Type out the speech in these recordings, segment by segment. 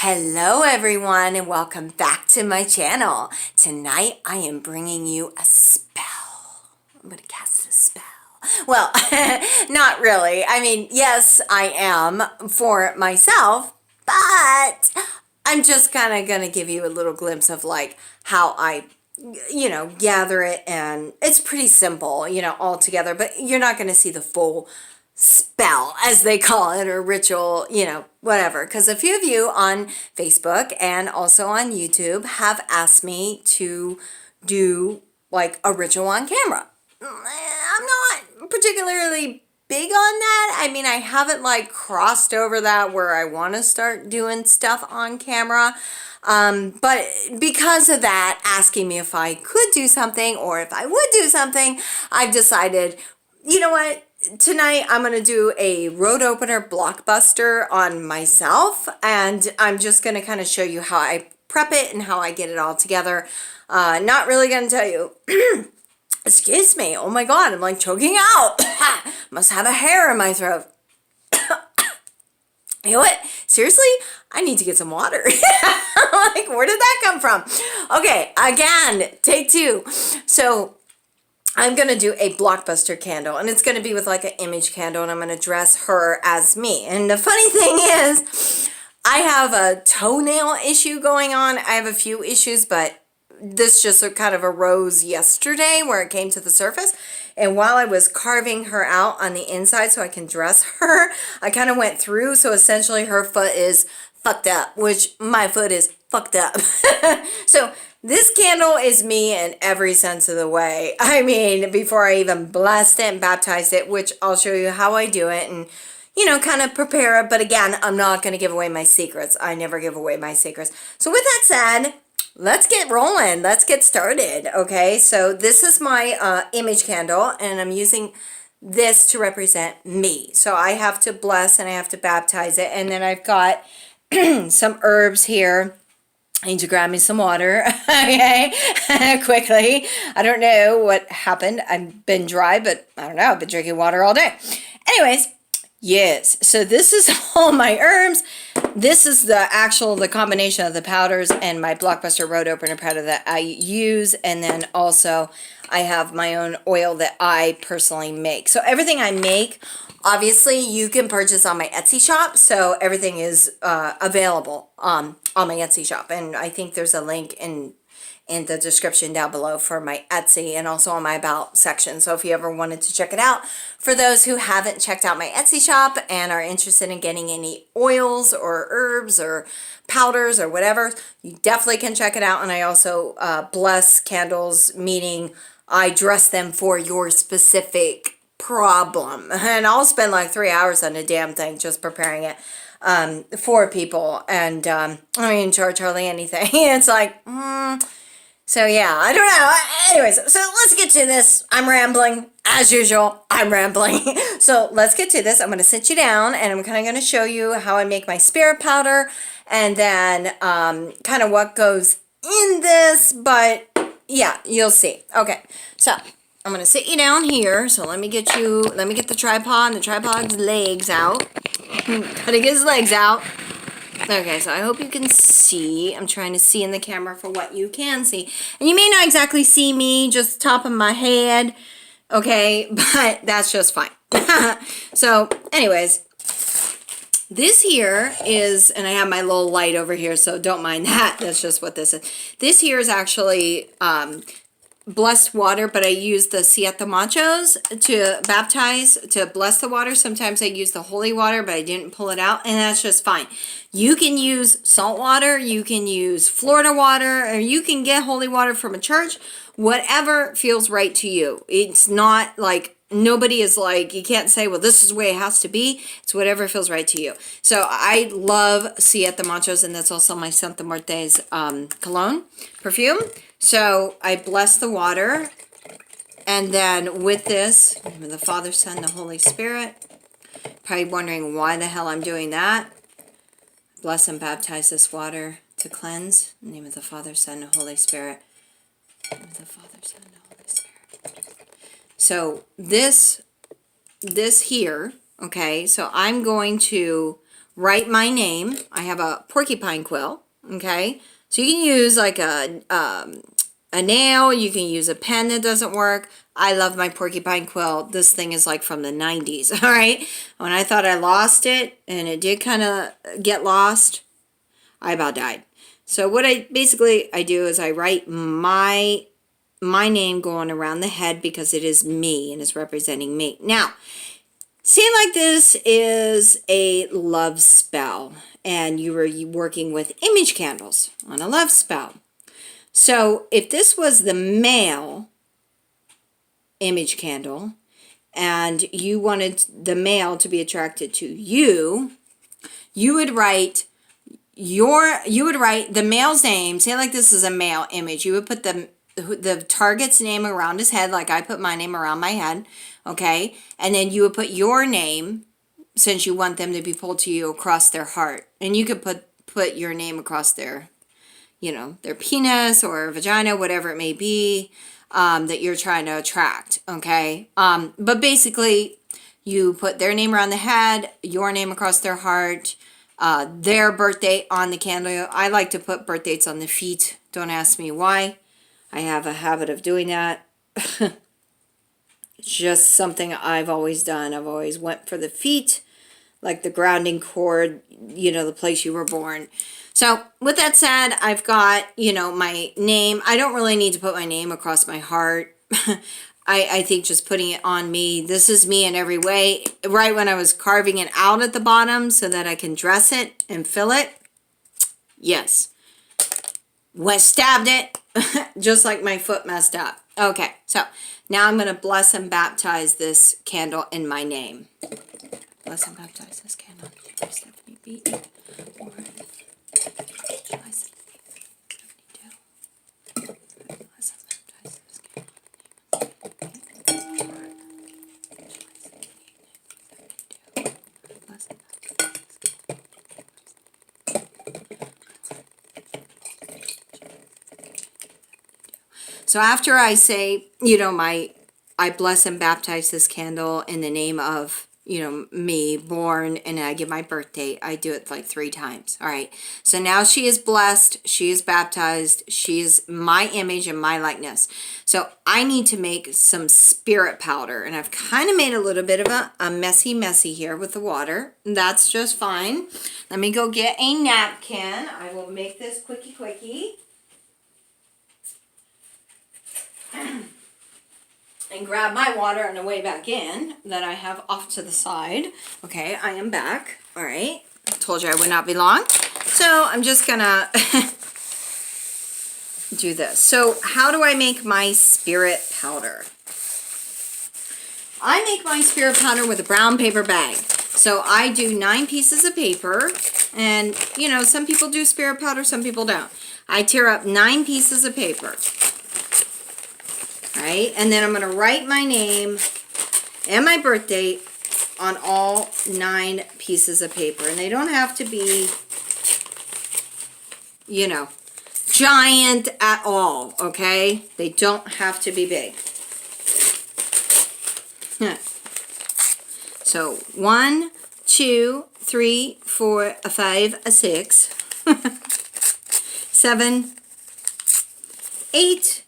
Hello everyone and welcome back to my channel. Tonight I am bringing you a spell. I'm going to cast a spell. Well, not really. I mean, yes, I am for myself, but I'm just kind of going to give you a little glimpse of like how I gather it, and it's pretty simple, all together, but you're not going to see the full spell, as they call it, or ritual, whatever. Because a few of you on Facebook and also on YouTube have asked me to do like a ritual on camera. I'm not particularly big on that. I mean, I haven't like crossed over that where I want to start doing stuff on camera. But because of that, asking me if I could do something or if I would do something, I've decided, you know what? Tonight I'm going to do a road opener Blockbuster on myself, and I'm just going to kind of show you how I prep it and how I get it all together. Not really going to tell you. Excuse me. Oh my God, I'm like choking out. Must have a hair in my throat. You know what? Seriously? I need to get some water. Like, where did that come from? Okay, again, take two. So I'm going to do a Blockbuster candle, and it's going to be with like an image candle, and I'm going to dress her as me. And the funny thing is, I have a toenail issue going on. I have a few issues, but this just kind of arose yesterday where it came to the surface. And while I was carving her out on the inside so I can dress her, I kind of went through. So essentially her foot is fucked up, which my foot is fucked up. So this candle is me in every sense of the way. I mean, before I even blessed it and baptized it, which I'll show you how I do it and, kind of prepare it. But again, I'm not going to give away my secrets. I never give away my secrets. So with that said, let's get rolling. Let's get started. Okay, so this is my image candle, and I'm using this to represent me. So I have to bless and I have to baptize it. And then I've got some herbs here. I need to grab me some water, okay, quickly. I don't know what happened. I've been dry, but I don't know. I've been drinking water all day. Anyways, yes, so this is all my herbs. This is the combination of the powders and my Blockbuster Road Opener powder that I use. And then also I have my own oil that I personally make. So everything I make, obviously, you can purchase on my Etsy shop. So everything is available on my Etsy shop. And I think there's a link in the description down below for my Etsy and also on my About section. So if you ever wanted to check it out, for those who haven't checked out my Etsy shop and are interested in getting any oils or herbs or powders or whatever, you definitely can check it out. And I also bless candles, meaning I dress them for your specific problem. And I'll spend like 3 hours on a damn thing just preparing it for people. And I don't charge hardly anything. It's like, so yeah, I don't know. Anyways, so let's get to this. I'm rambling. As usual, I'm rambling. So let's get to this. I'm going to sit you down, and I'm kind of going to show you how I make my spirit powder, and then kind of what goes in this. But yeah, you'll see. Okay, so I'm going to sit you down here. So let me get the tripod and the tripod's legs out. Gotta get his legs out. Okay, so I hope you can see. I'm trying to see in the camera for what you can see. And you may not exactly see me, just top of my head. Okay, but that's just fine. So, anyways, this here is, and I have my little light over here, so don't mind that. That's just what this is. This here is actually blessed water, but I use the siete machos to baptize, to bless the water. Sometimes I use the holy water, but I didn't pull it out, and that's just fine. You can use salt water, you can use Florida water, or you can get holy water from a church, whatever feels right to you. It's not like, nobody is like, you can't say, well, this is the way it has to be. It's whatever feels right to you. So I love siete machos, and that's also my Santa Muerte's cologne perfume. So I bless the water, and then with this, in the name of the Father, Son, the Holy Spirit. Probably wondering why the hell I'm doing that. Bless and baptize this water to cleanse. In the name of the Father, Son, and Holy Spirit. In the name of the Father, Son, and Holy Spirit. So this here, okay, so I'm going to write my name. I have a porcupine quill, okay? So you can use like a nail. You can use a pen that doesn't work. I love my porcupine quill. This thing is like from the 90s, all right? When I thought I lost it, and it did kind of get lost, I about died. So what I do is I write my name going around the head because it is me and it's representing me. Now, seeing like this is a love spell, and you were working with image candles on a love spell. So if this was the male image candle and you wanted the male to be attracted to you, you would write the male's name. Say like this is a male image. You would put the target's name around his head, like I put my name around my head, okay? And then you would put your name, since you want them to be pulled to you, across their heart. And you could put your name across their, their penis or vagina, whatever it may be, that you're trying to attract, okay? But basically, you put their name around the head, your name across their heart, their birthday on the candle. I like to put birth dates on the feet. Don't ask me why. I have a habit of doing that. It's just something I've always done. I've always went for the feet, like the grounding cord, the place you were born. So with that said, I've got, my name. I don't really need to put my name across my heart. I think just putting it on me, this is me in every way. Right when I was carving it out at the bottom so that I can dress it and fill it. Yes. Stabbed it, just like my foot messed up. Okay, so now I'm going to bless and baptize this candle in my name. Bless and baptize this candle. Steph.beaton. So after I say, I bless and baptize this candle in the name of, me, born, and I give my birth date. I do it like 3 times. All right. So now she is blessed. She is baptized. She is my image and my likeness. So I need to make some spirit powder. And I've kind of made a little bit of a messy here with the water. That's just fine. Let me go get a napkin. I will make this quickie. And grab my water on the way back in that I have off to the side. Okay, I am back. All right. I told you I would not be long. So I'm just gonna do this. So how do I make my spirit powder? I make my spirit powder with a brown paper bag. So I do 9 pieces of paper. And, some people do spirit powder, some people don't. I tear up 9 pieces of paper. Right? And then I'm going to write my name and my birth date on all 9 pieces of paper. And they don't have to be, giant at all, okay? They don't have to be big. So 1, 2, 3, 4, 5, 6, 7, 8,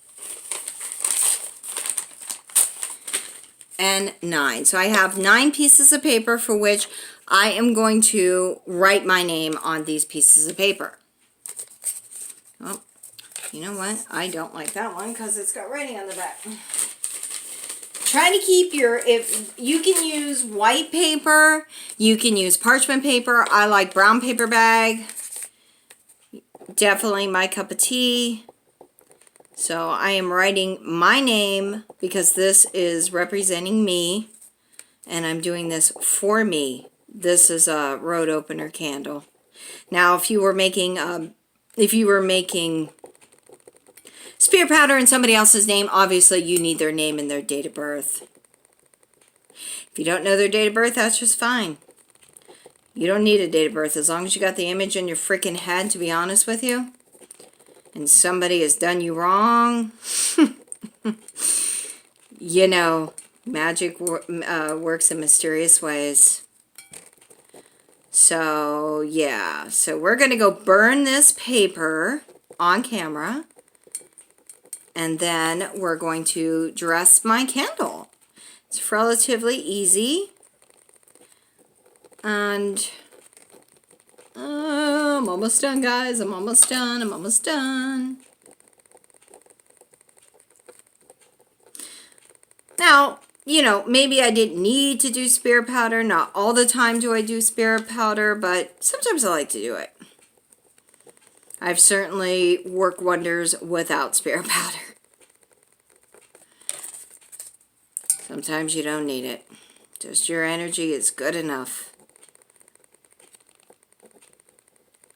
and 9. So I have 9 pieces of paper for which I am going to write my name on these pieces of paper. Oh, you know what? I don't like that one because it's got writing on the back. Try to keep if you can use white paper, you can use parchment paper. I like brown paper bag. Definitely my cup of tea. So I am writing my name because this is representing me, and I'm doing this for me. This is a road opener candle. Now, if you were making spirit powder in somebody else's name, obviously you need their name and their date of birth. If you don't know their date of birth, that's just fine. You don't need a date of birth as long as you got the image in your freaking head, to be honest with you. And somebody has done you wrong, magic works in mysterious ways. So yeah, so we're gonna go burn this paper on camera, and then we're going to dress my candle. It's relatively easy, and I'm almost done, guys. I'm almost done. I'm almost done. Now, you know, maybe I didn't need to do spirit powder. Not all the time do I do spirit powder, but sometimes I like to do it. I've certainly worked wonders without spirit powder. Sometimes you don't need it. Just your energy is good enough.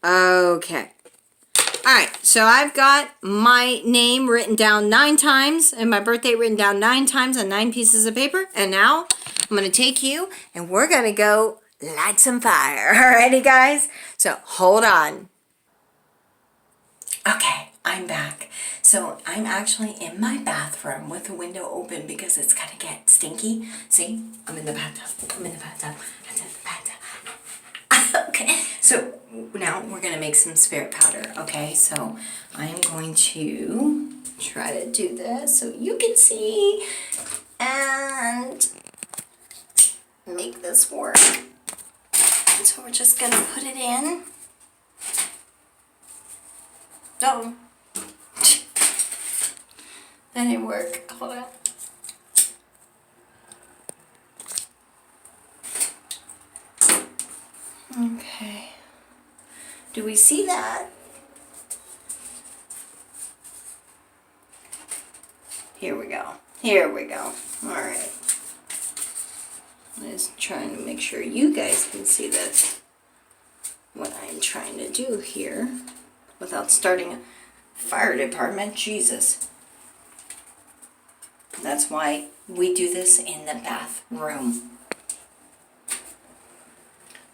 Okay. Alright, so I've got my name written down 9 times and my birthday written down 9 times on 9 pieces of paper. And now I'm going to take you and we're going to go light some fire. Alrighty, guys? So hold on. Okay, I'm back. So I'm actually in my bathroom with the window open because it's going to get stinky. See? I'm in the bathtub. I'm in the bathtub. I'm in the bathtub. Okay, so now we're going to make some spirit powder, okay? So I'm going to try to do this so you can see and make this work. So we're just going to put it in. Oh, that didn't work. Hold on. Okay. Do we see that? Here we go. Here we go. All right. I'm just trying to make sure you guys can see this. What I'm trying to do here without starting a fire department. Jesus. That's why we do this in the bathroom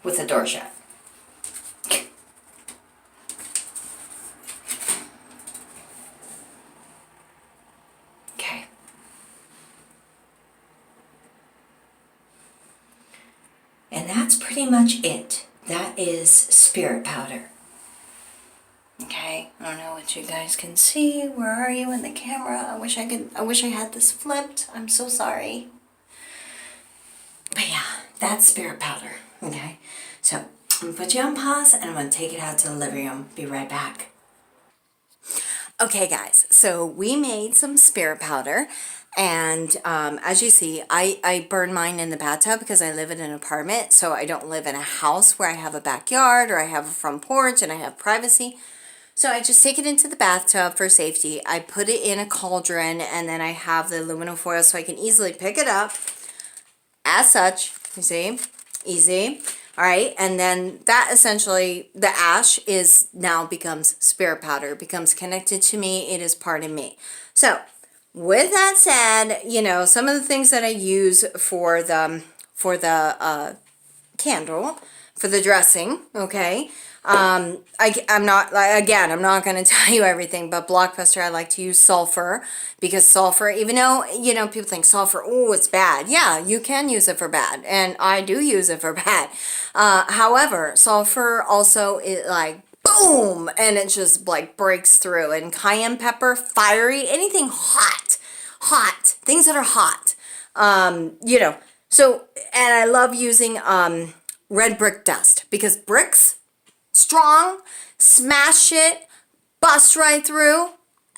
with the door shut. Okay. And that's pretty much it. That is spirit powder. Okay, I don't know what you guys can see. Where are you in the camera? I wish I had this flipped. I'm so sorry. But yeah, that's spirit powder. Okay, so I'm gonna put you on pause and I'm gonna take it out to the living room. Be right back. Okay, guys, so we made some spirit powder, and as you see, I burn mine in the bathtub because I live in an apartment, so I don't live in a house where I have a backyard or I have a front porch and I have privacy. So I just take it into the bathtub for safety. I put it in a cauldron, and then I have the aluminum foil so I can easily pick it up as such. You see? Easy. All right, and then that essentially, the ash is now becomes spirit powder, becomes connected to me. It is part of me. So with that said, you know, some of the things that I use for the candle, for the dressing, okay. I'm not, again, I'm not going to tell you everything, but Blockbuster, I like to use sulfur, because sulfur, even though, you know, people think sulfur, oh, it's bad. Yeah, you can use it for bad, and I do use it for bad. However, sulfur also is like, boom, and it just like breaks through. And cayenne pepper, fiery, anything hot, things that are hot, you know. So, and I love using red brick dust, because bricks, strong, smash it, bust right through.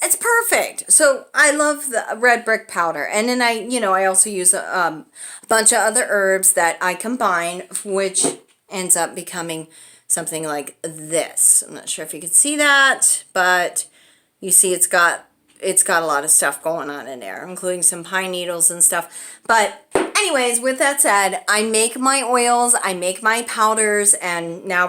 It's perfect. So I love the red brick powder. And then I also use a bunch of other herbs that I combine, which ends up becoming something like this. I'm not sure if you can see that, but you see it's got a lot of stuff going on in there, including some pine needles and stuff. But anyways, with that said, I make my oils, I make my powders, and now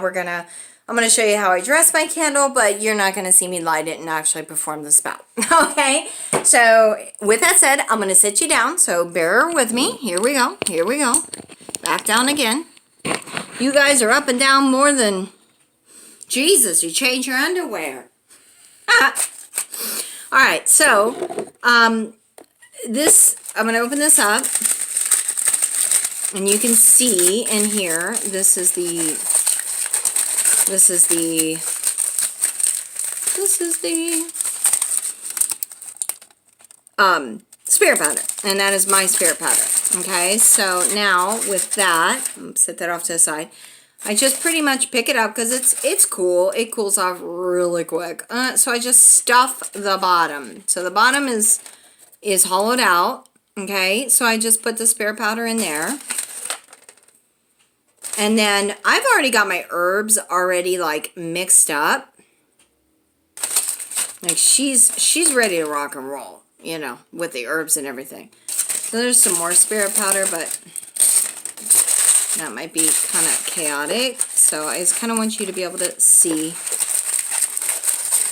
I'm going to show you how I dress my candle, but you're not going to see me light it and actually perform the spell. Okay? So, with that said, I'm going to sit you down, so bear with me. Here we go. Here we go. Back down again. You guys are up and down more than... Jesus, you change your underwear. Alright, so, I'm going to open this up, and you can see in here, this is the This is the spirit powder, and that is my spirit powder. Okay, so now with that, set that off to the side. I just pretty much pick it up because it's cool. It cools off really quick. So I just stuff the bottom. So the bottom is hollowed out. Okay, so I just put the spirit powder in there. And then I've already got my herbs already like mixed up. Like she's ready to rock and roll, you know, with the herbs and everything. So there's some more spirit powder, but that might be kind of chaotic. So I just kind of want you to be able to see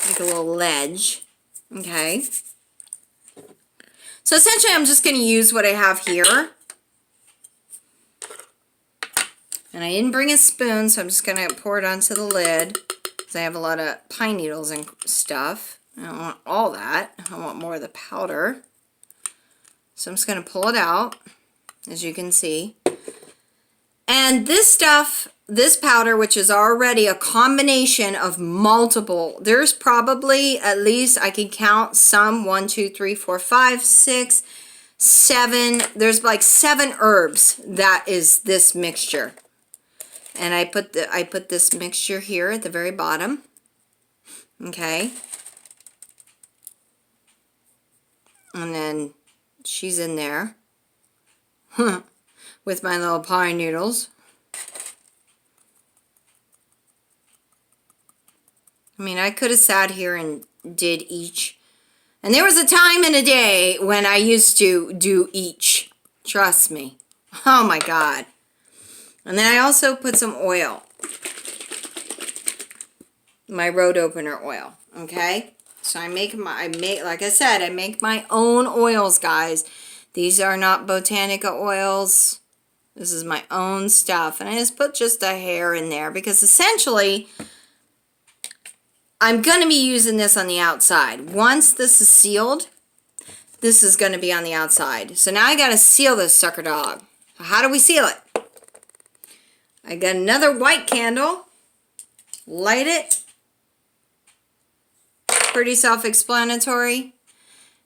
like a little ledge. Okay. So essentially I'm just going to use what I have here. And I didn't bring a spoon, so I'm just going to pour it onto the lid. Because I have a lot of pine needles and stuff. I don't want all that. I want more of the powder. So I'm just going to pull it out, as you can see. And this stuff, this powder, which is already a combination of multiple, there's probably at least, I can count some, 1, 2, 3, 4, 5, 6, 7. There's like 7 herbs that is this mixture. And I put this mixture here at the very bottom. Okay. And then she's in there. With my little pine needles. I mean, I could have sat here and did each. And there was a time in a day when I used to do each. Trust me. Oh my God. And then I also put some oil. My road opener oil. Okay? So like I said, I make my own oils, guys. These are not Botanica oils. This is my own stuff. And I just put just a hair in there because essentially I'm going to be using this on the outside. Once this is sealed, this is going to be on the outside. So now I got to seal this sucker dog. How do we seal it? I got another white candle. Light it. Pretty self-explanatory.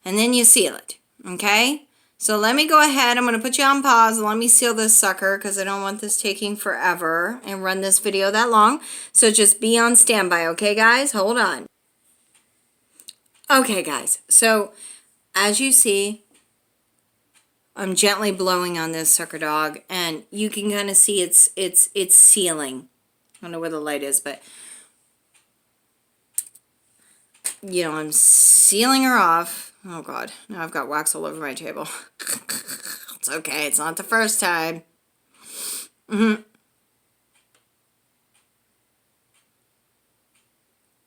And then you seal it. Okay? So let me go ahead. I'm going to put you on pause and let me seal this sucker because I don't want this taking forever and run this video that long. So just be on standby, okay, guys? Hold on. Okay, guys. So as you see, I'm gently blowing on this sucker dog, and you can kind of see it's sealing. I don't know where the light is, but you know, I'm sealing her off. Oh God, now I've got wax all over my table. It's okay, it's not the first time.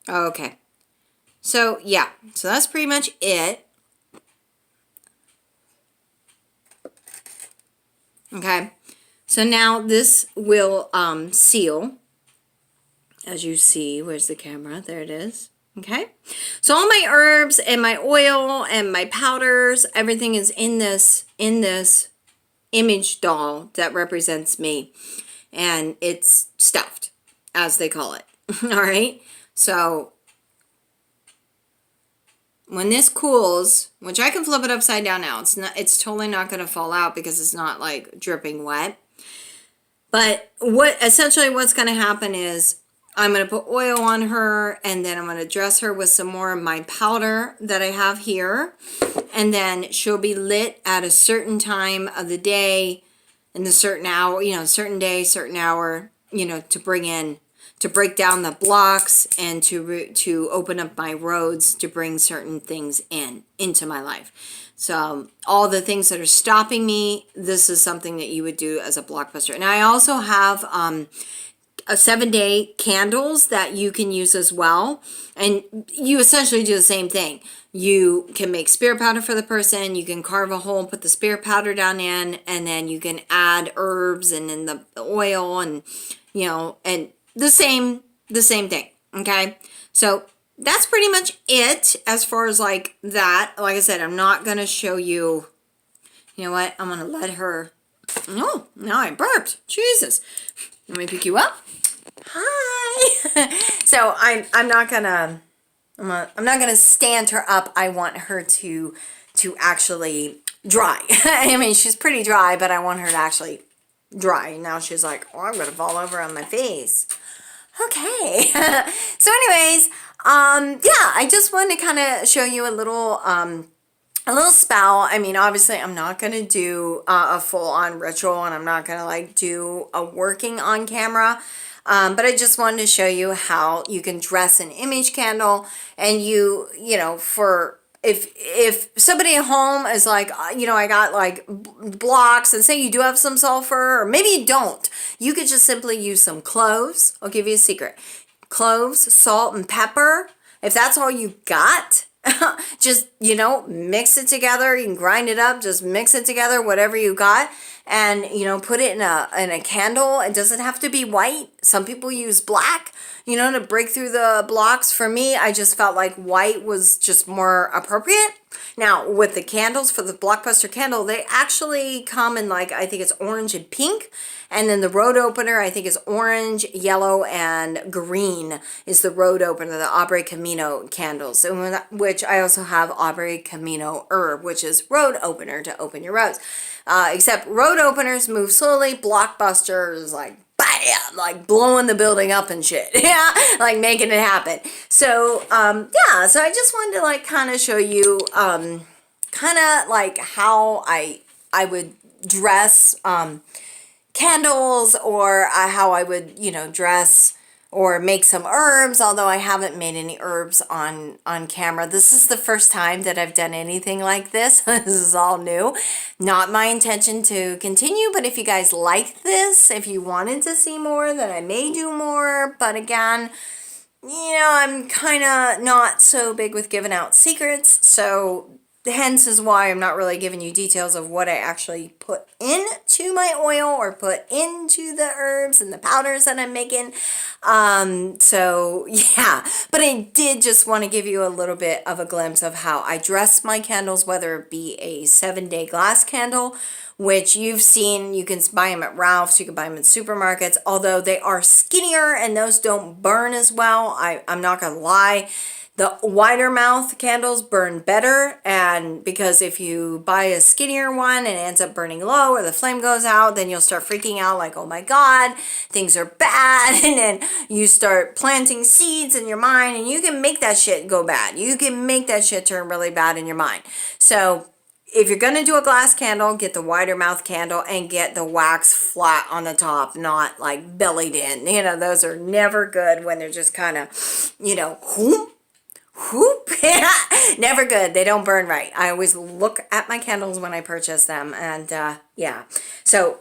Okay. So yeah, so that's pretty much it. Okay, so now this will seal, as you see. Where's the camera? There it is. Okay, so all my herbs and my oil and my powders, everything is in this image doll that represents me, and it's stuffed, as they call it. All right, so when this cools, which I can flip it upside down now, it's totally not going to fall out because it's not like dripping wet. But essentially what's going to happen is I'm going to put oil on her, and then I'm going to dress her with some more of my powder that I have here. And then she'll be lit at a certain time of the day, in the certain hour, you know, certain day, certain hour, you know, to break down the blocks and to open up my roads to bring certain things into my life. So all the things that are stopping me, this is something that you would do as a Blockbuster. And I also have a 7-day candles that you can use as well. And you essentially do the same thing. You can make spirit powder for the person. You can carve a hole and put the spirit powder down in, and then you can add herbs and then the oil and, you know, and the same thing. Okay. So that's pretty much it as far as like that. Like I said, I'm not going to show you, you know what? I'm going to let her, oh, now I burped. Jesus. Let me pick you up. Hi. So I'm not gonna stand her up. I want her to actually dry. I mean, she's pretty dry, but I want her to actually dry. Now she's like, oh, I'm gonna fall over on my face. Okay. So anyways, yeah, I just wanted to kind of show you a little spell. I mean, obviously I'm not going to do a full-on ritual, and I'm not going to like do a working on camera. But I just wanted to show you how you can dress an image candle, and you know, for if somebody at home is like, you know, I got like blocks, and say you do have some sulfur, or maybe you don't, you could just simply use some cloves. I'll give you a secret. Cloves, salt, and pepper. If that's all you got, just, you know, mix it together. You can grind it up, just mix it together, whatever you got, and, you know, put it in a candle. It doesn't have to be white. Some people use black, you know, to break through the blocks. For me, I just felt like white was just more appropriate. Now, with the candles, for the Blockbuster candle, they actually come in, like, I think it's orange and pink. And then the road opener, I think, is orange, yellow, and green is the road opener, the Abre Camino candles, which I also have Abre Camino herb, which is road opener to open your roads. Except road openers move slowly. Blockbuster is like, bam, like blowing the building up and shit. Yeah, like making it happen. So, yeah, so I just wanted to like kind of show you kind of like how I would dress candles, or how I would, you know, dress or make some herbs, although I haven't made any herbs on camera. This is the first time that I've done anything like this. This is all new. Not my intention to continue, but if you guys like this, if you wanted to see more, then I may do more. But again, you know, I'm kind of not so big with giving out secrets, so hence is why I'm not really giving you details of what I actually put into my oil or put into the herbs and the powders that I'm making. So yeah, but I did just want to give you a little bit of a glimpse of how I dress my candles, whether it be a 7-day glass candle, which you've seen. You can buy them at Ralph's, you can buy them in supermarkets, although they are skinnier and those don't burn as well. I'm not gonna lie. The wider mouth candles burn better, and because if you buy a skinnier one and it ends up burning low or the flame goes out, then you'll start freaking out like, oh my God, things are bad, and then you start planting seeds in your mind, and you can make that shit go bad. You can make that shit turn really bad in your mind. So if you're going to do a glass candle, get the wider mouth candle and get the wax flat on the top, not like bellied in. You know, those are never good when they're just kind of, you know, whoop. Never good. They don't burn right. I always look at my candles when I purchase them, and yeah, so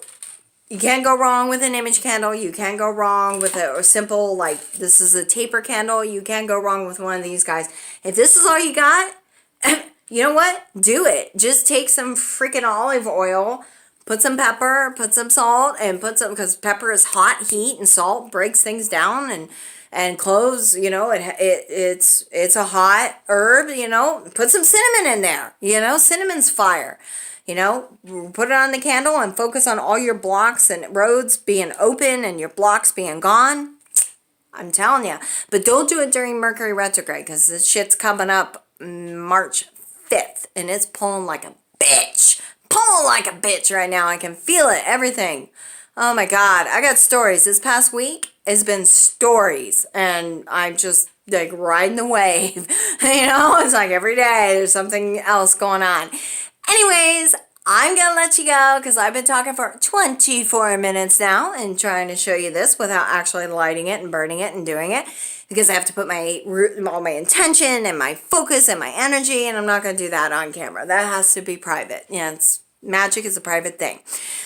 you can't go wrong with an image candle. You can't go wrong with a simple, like, this is a taper candle. You can't go wrong with one of these guys. If this is all you got, you know what? Do it. Just take some freaking olive oil, put some pepper, put some salt, and put some, because pepper is hot heat and salt breaks things down, and cloves, you know, it's a hot herb, you know, put some cinnamon in there, you know, cinnamon's fire, you know, put it on the candle and focus on all your blocks and roads being open and your blocks being gone. I'm telling you, but don't do it during Mercury retrograde, because this shit's coming up March 5th and it's pulling like a bitch, right now. I can feel it, everything. Oh my God, I got stories. This past week has been stories, and I'm just like riding the wave. You know, it's like every day there's something else going on. Anyways, I'm gonna let you go because I've been talking for 24 minutes now and trying to show you this without actually lighting it and burning it and doing it, because I have to put all my intention and my focus and my energy, and I'm not gonna do that on camera. That has to be private. Yeah, magic is a private thing.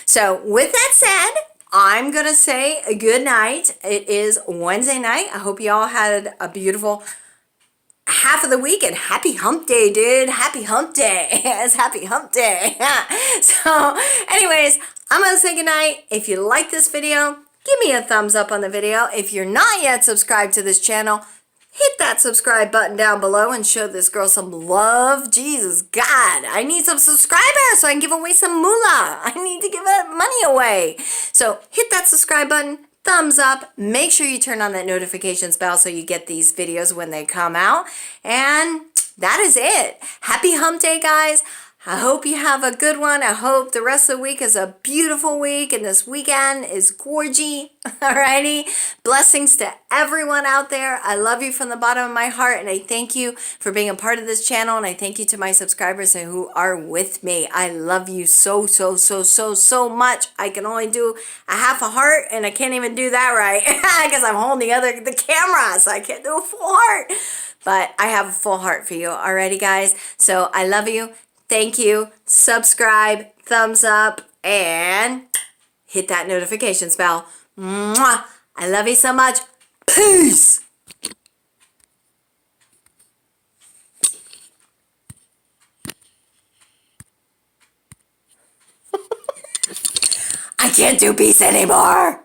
So with that said, I'm going to say a good night. It is Wednesday night. I hope you all had a beautiful half of the week, and happy hump day, dude. Happy hump day. It's happy hump day. So anyways, I'm going to say good night. If you like this video, give me a thumbs up on the video. If you're not yet subscribed to this channel, hit that subscribe button down below and show this girl some love. Jesus, God, I need some subscribers so I can give away some moolah. I need to give that money away. So hit that subscribe button, thumbs up. Make sure you turn on that notifications bell so you get these videos when they come out. And that is it. Happy hump day, guys. I hope you have a good one. I hope the rest of the week is a beautiful week and this weekend is gorgy. Alrighty. Blessings to everyone out there. I love you from the bottom of my heart and I thank you for being a part of this channel and I thank you to my subscribers who are with me. I love you so much. I can only do a half a heart and I can't even do that right because I'm holding the camera, so I can't do a full heart. But I have a full heart for you already, guys. So I love you. Thank you. Subscribe, thumbs up, and hit that notifications bell. Mwah! I love you so much. Peace. I can't do peace anymore.